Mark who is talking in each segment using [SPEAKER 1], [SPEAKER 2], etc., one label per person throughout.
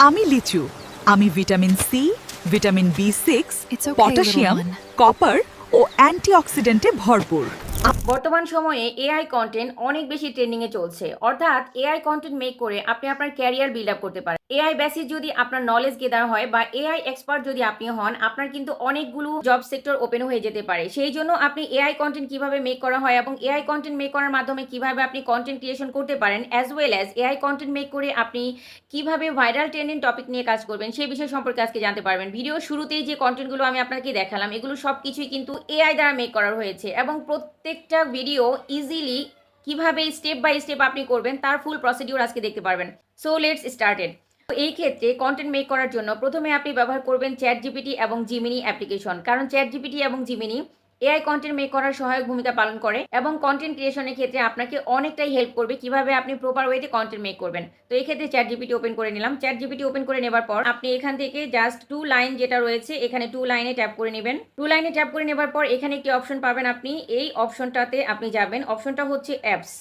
[SPEAKER 1] আমি লিচু। আমি ভিটামিন সি, ভিটামিন বি6,
[SPEAKER 2] It's okay,
[SPEAKER 1] potassium,
[SPEAKER 2] little one.
[SPEAKER 1] Copper ও অ্যান্টিঅক্সিডেন্টে ভরপুর।
[SPEAKER 3] বর্তমান সময়ে এআই কন্টেন্ট অনেক বেশি ট্রেন্ডিং এ চলছে, অর্থাৎ এআই কন্টেন্ট মেক করে আপনি আপনার ক্যারিয়ার বিল্ড আপ করতে পারেন। এআই বেসিস যদি আপনার নলেজ গেদার হয় বা এআই এক্সপার্ট যদি আপনি হন, আপনার কিন্তু অনেকগুলো জব সেক্টর ওপেন হয়ে যেতে পারে। সেই জন্য আপনি এআই কন্টেন্ট কিভাবে মেক করা হয় এবং এআই কন্টেন্ট মেক করার মাধ্যমে কিভাবে আপনি কন্টেন্ট ক্রিয়েশন করতে পারেন, as well as AI content make করে আপনি কিভাবে ভাইরাল ট্রেন্ডিং টপিক নিয়ে কাজ করবেন, সেই বিষয় সম্পর্কে আজকে জানতে পারবেন। ভিডিও শুরুতেই যে কন্টেন্টগুলো আমি আপনাকে দেখালাম, এগুলো সব কিছুই কিন্তু এআই দ্বারা মেক করা হয়েছে এবং প্রত্যেকটা ভিডিও ইজিলি কিভাবে স্টেপ বাই স্টেপ আপনি করবেন তার ফুল প্রসিডিউর আজকে দেখতে পারবেন। So let's started. তো এই ক্ষেত্রে কন্টেন্ট মেক করার জন্য প্রথমে আপনি ব্যবহার করবেন চ্যাট জিপিটি এবং জিমিনি অ্যাপ্লিকেশন, কারণ চ্যাট জিপিটি এবং জিমিনি এআই কন্টেন্ট মেক করার সহায়ক ভূমিকা পালন করে এবং কন্টেন্ট ক্রিয়েশনের ক্ষেত্রে আপনাকে অনেকটাই হেল্প করবে কিভাবে আপনি প্রপার ওয়েতে কন্টেন্ট মেক করবেন। তো এই ক্ষেত্রে চ্যাট জিপিটি ওপেন করে নিলাম। চ্যাট জিপিটি ওপেন করে নেবার পর আপনি এখান থেকে জাস্ট 2 লাইন যেটা রয়েছে, এখানে 2 লাইনে ট্যাপ করে নেবেন। 2 লাইনে ট্যাপ করে নেবার পর এখানে একটি অপশন পাবেন, আপনি এই অপশনটাতে আপনি যাবেন। অপশনটা হচ্ছে অ্যাপস।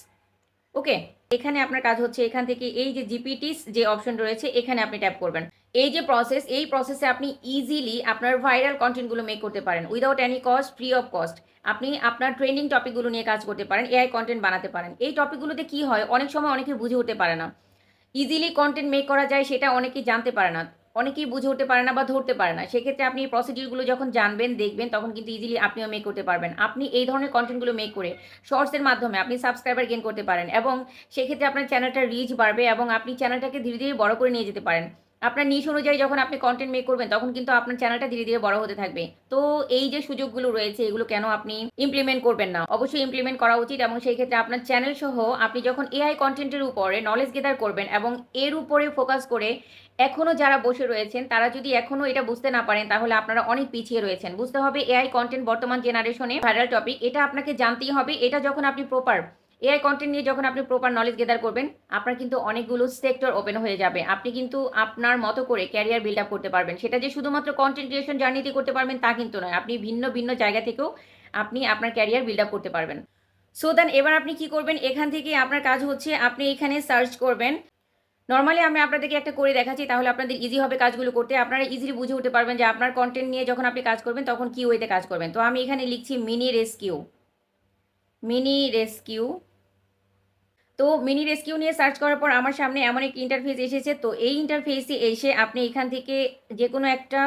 [SPEAKER 3] ওকে, এখানে আপনার কাজ হচ্ছে এখান থেকে এই যে জিপিটিস যে অপশন রয়েছে এখানে আপনি ট্যাপ করবেন। এই যে প্রসেস, এই প্রসেসে আপনি ইজিলি আপনার ভাইরাল কন্টেন্টগুলো মেক করতে পারেন without any cost, free of cost. আপনি আপনার ট্রেন্ডিং টপিকগুলো নিয়ে কাজ করতে পারেন, এআই কন্টেন্ট বানাতে পারেন। এই টপিকগুলোতে কি হয়, অনেক সময় অনেকে বুঝে উঠতে পারে না ইজিলি কন্টেন্ট মেক করা যায়, সেটা অনেকেই জানতে পারে না, অনেকেই বুঝে উঠতে পারে না বা ধরতে পারে না। সেক্ষেত্রে আপনি এই প্রসিডিউরগুলো যখন জানবেন, দেখবেন, তখন কিন্তু ইজিলি আপনিও মেক করতে পারবেন। আপনি এই ধরনের কন্টেন্টগুলো মেক করে শর্টসের মাধ্যমে আপনি সাবস্ক্রাইবার গেইন করতে পারেন এবং সেক্ষেত্রে আপনার চ্যানেলটার রিচ বাড়বে এবং আপনি চ্যানেলটাকে ধীরে ধীরে বড় করে নিয়ে যেতে পারেন। আপনার নিশ অনুযায়ী যখন আপনি কন্টেন্ট মেক করবেন তখন কিন্তু আপনার চ্যানেলটা ধীরে ধীরে বড় হতে থাকবে। তো এই যে সুযোগগুলো রয়েছে এগুলো কেন আপনি ইমপ্লিমেন্ট করবেন না? অবশ্যই ইমপ্লিমেন্ট করা উচিত এবং সেই ক্ষেত্রে আপনার চ্যানেল সহ আপনি যখন এআই কন্টেন্টের উপরে নলেজ গেদার করবেন এবং এর উপরে ফোকাস করে এখনও যারা বসে রয়েছেন তারা যদি এখনও এটা বুঝতে না পারেন তাহলে আপনারা অনেক পিছিয়ে রয়েছেন। বুঝতে হবে এআই কন্টেন্ট বর্তমান জেনারেশনে ভাইরাল টপিক, এটা আপনাকে জানতেই হবে। এটা যখন আপনি প্রপার এআই কন্টেন্ট নিয়ে যখন আপনি প্রপার নলেজ গেদার করবেন, আপনার কিন্তু অনেকগুলো সেক্টর ওপেন হয়ে যাবে। আপনি কিন্তু আপনার মতো করে ক্যারিয়ার বিল্ড আপ করতে পারবেন। সেটা যে শুধুমাত্র কন্টেন্ট ক্রিয়েশন জার্নিতে করতে পারবেন তা কিন্তু নয়, আপনি ভিন্ন ভিন্ন জায়গা থেকেও আপনি আপনার ক্যারিয়ার বিল্ড আপ করতে পারবেন। সো দেন এবার আপনি কি করবেন, এখান থেকে আপনার কাজ হচ্ছে আপনি এখানে সার্চ করবেন। নর্মালি আমি আপনাদেরকে একটা করে দেখাচ্ছি, তাহলে আপনাদের ইজি হবে কাজগুলো করতে। আপনারা ইজিলি বুঝে উঠতে পারবেন যে আপনার কন্টেন্ট নিয়ে যখন আপনি কাজ করবেন তখন কি ওয়েতে কাজ করবেন। তো আমি এখানে লিখছি মিনি রেস্কিউ। Mini rescue. তো মিনি রেস্কিউ নিয়ে সার্চ করার পর আমার সামনে এমন একটি ইন্টারফেস এসেছে। তো এই ইন্টারফেসে এসে আপনি এখান থেকে যে কোনো একটা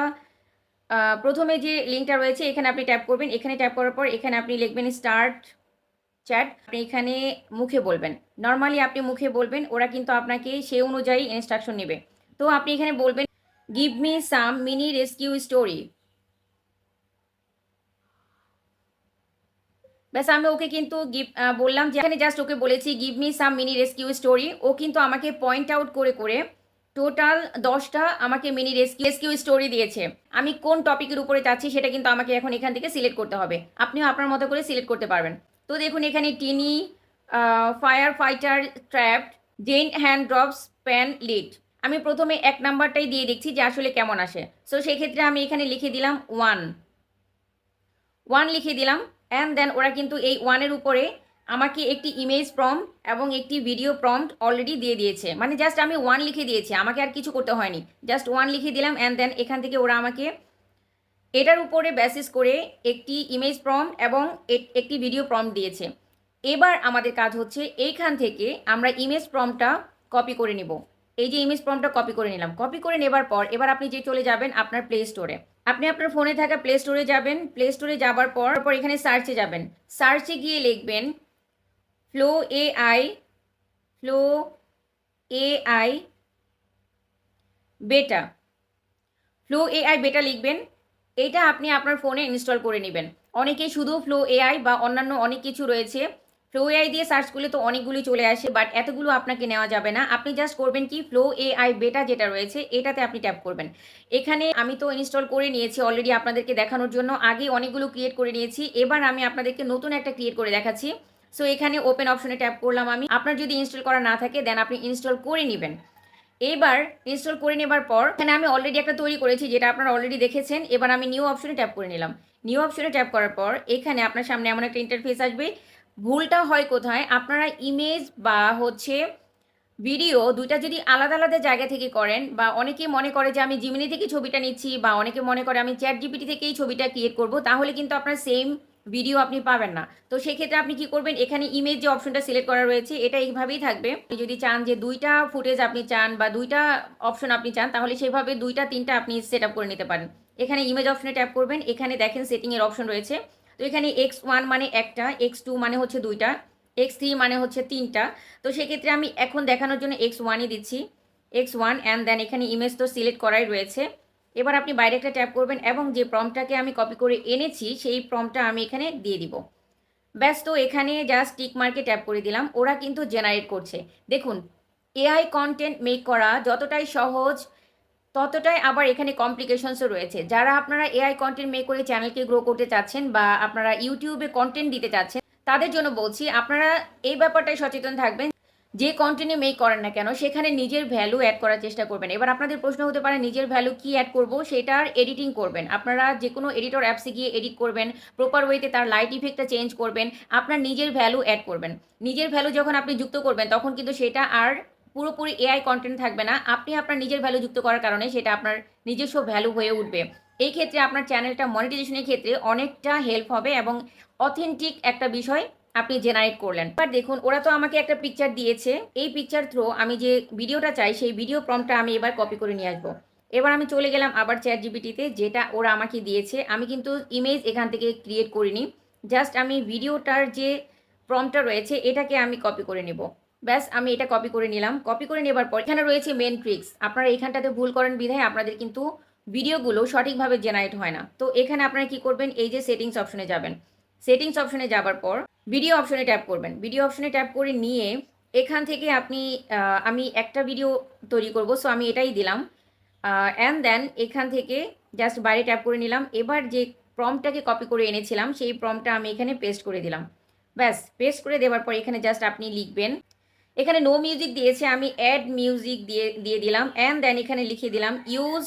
[SPEAKER 3] প্রথমে যে লিঙ্কটা রয়েছে এখানে আপনি ট্যাপ করবেন। এখানে ট্যাপ করার পর এখানে আপনি লিখবেন স্টার্ট চ্যাট। আপনি এখানে মুখে বলবেন, নর্মালি আপনি মুখে বলবেন, ওরা কিন্তু আপনাকে সে অনুযায়ী ইনস্ট্রাকশন নেবে। তো আপনি এখানে বলবেন give me some mini rescue story. ব্যাস আমি ওকে কিন্তু বললাম যে এখানে জাস্ট ওকে বলেছি give me some mini rescue story. ও কিন্তু আমাকে পয়েন্ট আউট করে করে টোটাল 10টা আমাকে মিনি রেস্কিউ স্টোরি দিয়েছে। আমি কোন টপিকের উপরে চাচ্ছি সেটা কিন্তু আমাকে এখন এখান থেকে সিলেক্ট করতে হবে। আপনিও আপনার মতো করে সিলেক্ট করতে পারবেন। তো দেখুন এখানে tiny, fire fighter trapped, then hand drops pan lid. আমি প্রথমে 1 নাম্বারটাই দিয়ে দেখছি যে আসলে কেমন আসে। সো সেক্ষেত্রে আমি এখানে লিখে দিলাম 1 লিখে দিলাম। অ্যান্ড দেন ওরা কিন্তু এই 1-এর উপরে আমাকে একটি ইমেজ প্রম্পট এবং একটি ভিডিও প্রম্পট অলরেডি দিয়ে দিয়েছে। মানে জাস্ট আমি 1 লিখে দিয়েছি, আমাকে আর কিছু করতে হয়নি, জাস্ট 1 লিখে দিলাম। অ্যান্ড দেন এখান থেকে ওরা আমাকে এটার উপরে বেসিস করে একটি ইমেজ প্রম্পট এবং একটি ভিডিও প্রম্পট দিয়েছে। এবার আমাদের কাজ হচ্ছে এইখান থেকে আমরা ইমেজ প্রম্পটটা কপি করে নিব। এই যে ইমেজ প্রম্পটটা কপি করে নিলাম। কপি করে নেবার পর এবার আপনি যে চলে যাবেন আপনার প্লে স্টোরে। আপনি আপনার ফোনে থাকা প্লে স্টোরে যাবেন। প্লে স্টোরে যাবার পর এখানে সার্চে যাবেন। সার্চে গিয়ে লিখবেন ফ্লো এআই, ফ্লো এআই বেটা। ফ্লো এআই বেটা লিখবেন। এটা আপনি আপনার ফোনে ইনস্টল করে নেবেন। অনেকে শুধু ফ্লো এআই বা অন্যান্য অনেক কিছু রয়েছে, ফ্লো এআই দিয়ে সার্চ করলে তো অনেকগুলি চলে আসে, বাট এতগুলো আপনাকে নেওয়া যাবে না। আপনি জাস্ট করবেন কি, ফ্লো এআই বেটা যেটা রয়েছে এটাতে আপনি ট্যাপ করবেন। এখানে আমি তো ইনস্টল করে নিয়েছি অলরেডি আপনাদেরকে দেখানোর জন্য, আগে অনেকগুলো ক্রিয়েট করে নিয়েছি। এবার আমি আপনাদেরকে নতুন একটা ক্রিয়েট করে দেখাচ্ছি। সো এখানে ওপেন অপশনে ট্যাপ করলাম আমি। আপনার যদি ইনস্টল করা না থাকে দেন আপনি ইনস্টল করে নেবেন। এবার ইনস্টল করে নেবার পর এখানে আমি অলরেডি একটা তৈরি করেছি যেটা আপনারা অলরেডি দেখেছেন। এবার আমি নিউ অপশনে ট্যাপ করে নিলাম। নিউ অপশনে ট্যাপ করার পর এখানে আপনার সামনে এমন একটা ইন্টারফেস আসবে। ভুলটা হয় কোথায়, আপনারা ইমেজ বা হচ্ছে ভিডিও দুইটা যদি আলাদা আলাদা জায়গা থেকে করেন, বা অনেকেই মনে করে যে আমি জিমিনি থেকে ছবিটা নিচ্ছি, বা অনেকে মনে করে আমি চ্যাট জিপিটি থেকেই ছবিটা ক্রিয়েট করব, তাহলে কিন্তু আপনার সেম ভিডিও আপনি পাবেন না। তো সেক্ষেত্রে আপনি কি করবেন, এখানে ইমেজ যে অপশনটা সিলেক্ট করা রয়েছে এটা এইভাবেই থাকবে। আপনি যদি চান যে দুইটা ফুটেজ আপনি চান বা দুইটা অপশন আপনি চান, তাহলে সেভাবে দুইটা তিনটা আপনি সেট আপ করে নিতে পারেন। এখানে ইমেজ অপশনে ট্যাপ করবেন, এখানে দেখেন সেটিংয়ের অপশন রয়েছে। তো এখানে X1 মানে একটা, X2 মানে হচ্ছে দুইটা, X3 মানে হচ্ছে তিনটা। তো সেক্ষেত্রে আমি এখন দেখানোর জন্য X1ই দিচ্ছি, X1 অ্যান্ড দেন এখানে ইমেজ তো সিলেক্ট করাই রয়েছে। এবার আপনি বাইরে একটা ট্যাপ করবেন এবং যে প্রম্পটটাকে আমি কপি করে এনেছি সেই প্রম্পটটা আমি এখানে দিয়ে দিব। ব্যাস, তো এখানে জাস্ট টিক মার্কে ট্যাপ করে দিলাম, ওরা কিন্তু জেনারেট করছে। দেখুন, এআই কন্টেন্ট মেক করা যতটাই সহজ, ততটাই আবার এখানে কমপ্লিকেশনসও রয়েছে। যারা আপনারা এআই কন্টেন্ট মেক করে চ্যানেলকে গ্রো করতে চাচ্ছেন, বা আপনারা ইউটিউবে কন্টেন্ট দিতে চাচ্ছেন, তাদের জন্য বলছি আপনারা এই ব্যাপারটাই সচেতন থাকবেন। যে কন্টেন্টে মেক করেন না কেন, সেখানে নিজের ভ্যালু অ্যাড করার চেষ্টা করবেন। এবার আপনাদের প্রশ্ন হতে পারে নিজের ভ্যালু কি অ্যাড করব, সেটার এডিটিং করবেন। আপনারা যে কোনো এডিটর অ্যাপসে গিয়ে এডিট করবেন, প্রপার ওয়েতে তার লাইট ইফেক্টটা চেঞ্জ করবেন, আপনার নিজের ভ্যালু অ্যাড করবেন। নিজের ভ্যালু যখন আপনি যুক্ত করবেন, তখন কিন্তু সেটা আর পুরোপুরি এআই কন্টেন্ট থাকবে না। আপনি আপনার নিজের ভ্যালু যুক্ত করার কারণে সেটা আপনার নিজস্ব ভ্যালু হয়ে উঠবে। এই ক্ষেত্রে আপনার চ্যানেলটা মনিটাইজেশনের ক্ষেত্রে অনেকটা হেল্প হবে, এবং অথেন্টিক একটা বিষয় আপনি জেনারেট করলেন। এবার দেখুন, ওরা তো আমাকে একটা পিকচার দিয়েছে, এই পিকচার থ্রু আমি যে ভিডিওটা চাই সেই ভিডিও প্রম্পটটা আমি এবার কপি করে নিয়ে আসবো। এবার আমি চলে গেলাম আবার চ্যাট জিপিটিতে, যেটা ওরা আমাকে দিয়েছে। আমি কিন্তু ইমেজ এখান থেকে ক্রিয়েট করিনি, জাস্ট আমি ভিডিওটার যে প্রম্পটটা রয়েছে এটাকে আমি কপি করে নেব। ব্যাস, আমি এটা কপি করে নিলাম। কপি করে নেবার পর এখানে রয়েছে মেন ট্রিক্স। আপনারা এইখানটাতে ভুল করেন বিধায় আপনাদের কিন্তু ভিডিওগুলো সঠিকভাবে জেনারেট হয় না। তো এখানে আপনারা কি করবেন, এই যে সেটিংস অপশনে যাবেন, সেটিংস অপশনে যাবার পর ভিডিও অপশনে ট্যাপ করবেন। ভিডিও অপশনে ট্যাপ করে নিয়ে এখান থেকে আপনি আমি একটা ভিডিও তৈরি করব, সো আমি এটাই দিলাম। অ্যান্ড দেন এখান থেকে জাস্ট বাইরে ট্যাপ করে নিলাম। এবার যে প্রম্পটটাকে কপি করে এনেছিলাম সেই প্রম্পটটা আমি এখানে পেস্ট করে দিলাম। ব্যাস, পেস্ট করে দেওয়ার পর এখানে জাস্ট আপনি লিখবেন, এখানে নো মিউজিক দিয়েছে, আমি অ্যাড মিউজিক দিয়ে দিলাম। অ্যান্ড দেন এখানে লিখে দিলাম use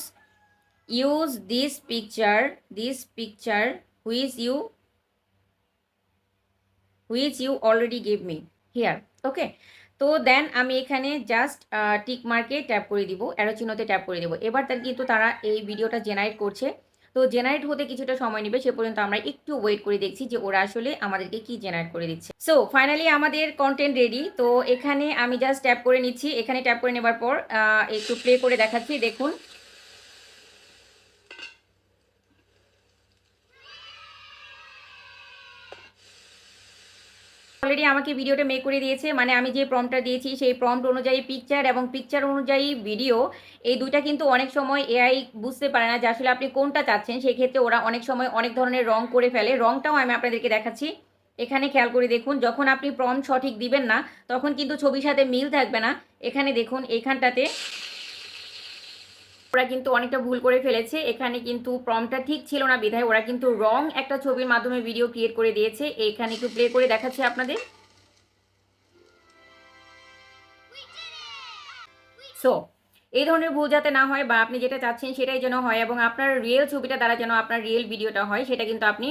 [SPEAKER 3] use this picture which you already give me here. Okay, তো দেন আমি এখানে জাস্ট টিক মার্কে ট্যাপ করে দিব, অ্যারো চিহ্নতে ট্যাপ করে দেবো। এবার তার কিন্তু তারা এই ভিডিওটা জেনারেট করছে। তো জেনারেট হতে কিছুটা সময় নেবে, সে পর্যন্ত আমরা একটু ওয়েট করে দেখছি যে ওরা আসলে আমাদেরকে কি জেনারেট করে দিচ্ছে। সো ফাইনালি আমাদের কন্টেন্ট রেডি। তো এখানে আমি জাস্ট ট্যাপ করে নিচ্ছি, এখানে ট্যাপ করে নেবার পর একটু প্লে করে দেখাচ্ছি, দেখুন। অলরেডি আমাকে ভিডিওটা মেক করে দিয়েছে, মানে আমি যে প্রম্পটটা দিয়েছি সেই প্রম্পট অনুযায়ী পিকচার এবং পিকচার অনুযায়ী ভিডিও, এই দুইটা কিন্তু অনেক সময় এআই বুঝতে পারে না যে আসলে আপনি কোনটা চাচ্ছেন। সেক্ষেত্রে ওরা অনেক সময় অনেক ধরনের রং করে ফেলে। রংটাও আমি আপনাদেরকে দেখাচ্ছি, এখানে খেয়াল করে দেখুন। যখন আপনি প্রম্পট সঠিক দিবেন না, তখন কিন্তু ছবির সাথে মিল থাকবে না। এখানে দেখুন, এইখানটাতে ওরা কিন্তু অনেকটা ভুল করে ফেলেছে। এখানে কিন্তু প্রম্পটটা ঠিক ছিল না বিধায় ওরা কিন্তু রং একটা ছবির মাধ্যমে ভিডিও ক্রিয়েট করে দিয়েছে। এখানে একটু প্লে করে দেখাচ্ছি আপনাদের। সো এই ধরনের ভুল যাতে না হয়, বা আপনি যেটা চাচ্ছেন সেটাই যেন হয়, এবং আপনার রিয়েল ছবিটা দ্বারা যেন আপনার রিয়েল ভিডিওটা হয়, সেটা কিন্তু আপনি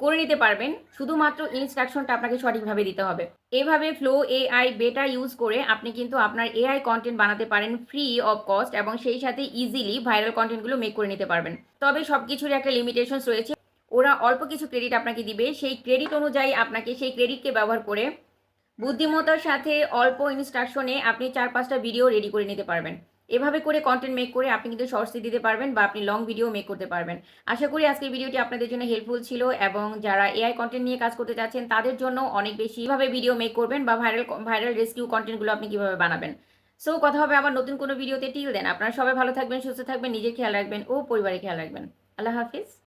[SPEAKER 3] করে নিতে পারবেন। শুধুমাত্র ইনস্ট্রাকশনটা আপনাকে সঠিকভাবে দিতে হবে। এভাবে ফ্লো এআই বেটা ইউজ করে আপনি কিন্তু আপনার এআই কন্টেন্ট বানাতে পারেন ফ্রি অফ কস্ট, এবং সেই সাথে ইজিলি ভাইরাল কন্টেন্টগুলো মেক করে নিতে পারবেন। তবে সব কিছুরই একটা লিমিটেশনস রয়েছে। ওরা অল্প কিছু ক্রেডিট আপনাকে দিবে, সেই ক্রেডিট অনুযায়ী আপনাকে সেই ক্রেডিটকে ব্যবহার করে বুদ্ধিমত্তার সাথে অল্প ইনস্ট্রাকশনে আপনি 4-5টা ভিডিও রেডি করে নিতে পারবেন। এভাবে করে কন্টেন্ট মেক করে আপনি কিন্তু শর্টসে দিতে পারবেন, বা আপনি লং ভিডিও মেক করতে পারবেন। আশা করি আজকের ভিডিওটি আপনাদের জন্য হেল্পফুল ছিল, এবং যারা এআই কন্টেন্ট নিয়ে কাজ করতে চাচ্ছেন তাদের জন্য অনেক বেশি ভাবে ভিডিও মেক করবেন, বা ভাইরাল রেস্কিউ কন্টেন্টগুলো আপনি কিভাবে বানাবেন। সো কথা হবে আবার নতুন কোনো ভিডিওতে। টিল দেন আপনারা সবাই ভালো থাকবেন, সুস্থ থাকবেন, নিজের খেয়াল রাখবেন ও পরিবারের খেয়াল রাখবেন। আল্লাহ হাফিজ।